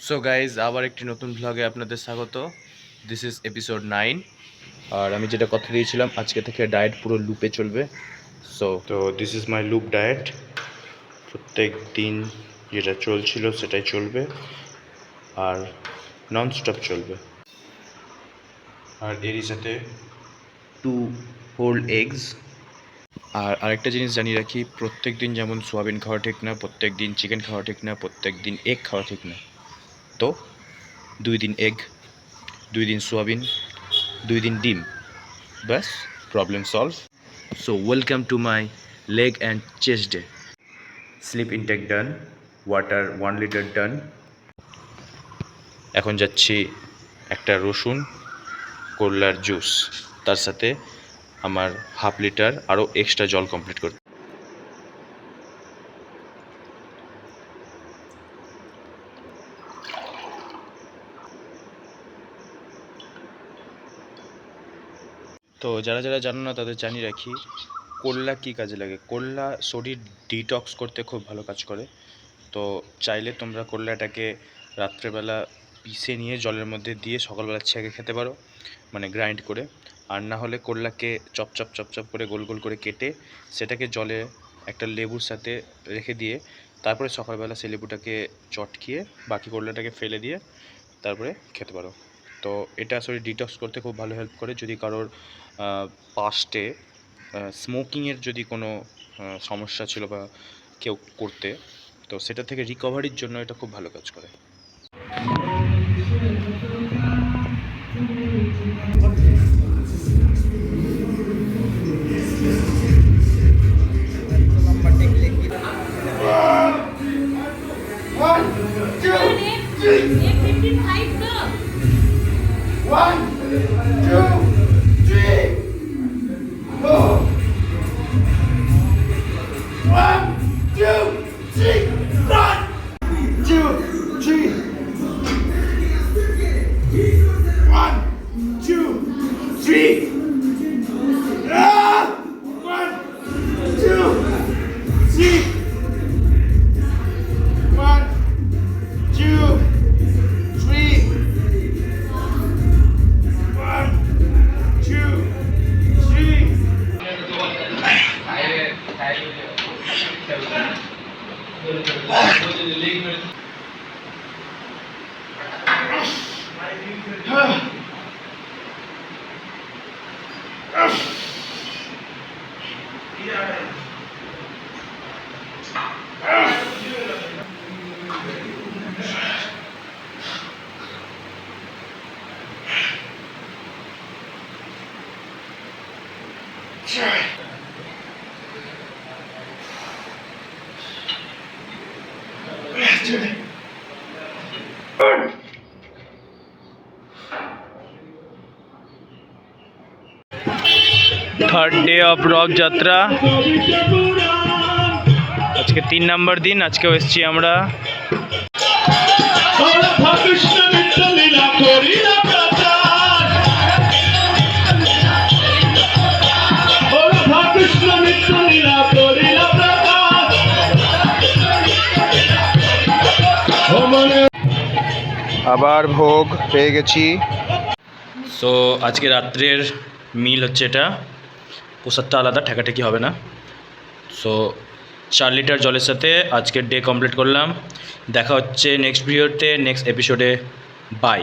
So guys আবার একটি নতুন ভ্লগে আপনাদের স্বাগত। This is episode 9। আর আমি যেটা কথা দিয়েছিলাম আজকে থেকে ডায়েট পুরো লুপে চলবে। তো this is my loop diet. প্রত্যেক দিন যেটা চলছিল সেটাই চলবে আর নন স্টপ চলবে। আর এরই সাথে 2 হোল এগস। আর আরেকটা জিনিস জানিয়ে রাখি, প্রত্যেক দিন যেমন সোয়াবিন খাওয়া ঠিক না, প্রত্যেক দিন চিকেন খাওয়া ঠিক না, প্রত্যেক দিন এগ খাওয়া ঠিক না। তো 2 দিন এগ, 2 দিন সোয়াবিন, 2 দিন ডিম, ব্যাস problem solve. So welcome to my leg and chest day. Sleep intake done, water 1 litre done. এখন যাচ্ছি একটা রসুন করলার জুস, তার সাথে আমার হাফ লিটার আরও এক্সট্রা জল কমপ্লিট করতে। তো যারা যারা জানো না তাদের জানিয়ে রাখি, করলা কী কাজে লাগে। করলা শরীর ডিটক্স করতে খুব ভালো কাজ করে। তো চাইলে তোমরা করলাটাকে রাত্রেবেলা পিষে নিয়ে জলের মধ্যে দিয়ে সকালবেলা ছেঁকে খেতে পারো, মানে গ্রাইন্ড করে। আর না হলে করলাকে চপচপ চপচপ করে গোল গোল করে কেটে সেটাকে জলে একটা লেবুর সাথে রেখে দিয়ে তারপরে সকালবেলা সেই লেবুটাকে চটকিয়ে বাকি করলাটাকে ফেলে দিয়ে তারপরে খেতে পারো। তো এটা আসলে ডিটক্স করতে খুব ভালো হেল্প করে। যদি কারোর পাস্টে স্মোকিংয়ের যদি কোনো সমস্যা ছিল বা কেউ করতে, তো সেটা থেকে রিকভারির জন্য এটা খুব ভালো কাজ করে। থার্ড ডে অফ রথযাত্রা, আজকে 3 নম্বর দিন। আজকেও এসেছি আমরা। আবার ভোগ পেয়ে গেছি। সো আজকে রাত্রের মিল হচ্ছে এটা। প্রসাদটা আলাদা, ঠেকাঠেকি হবে না। সো 4 লিটার জলের সাথে আজকের ডে কমপ্লিট করলাম। দেখা হচ্ছে নেক্সট ভিডিওতে, নেক্সট এপিসোডে। বাই।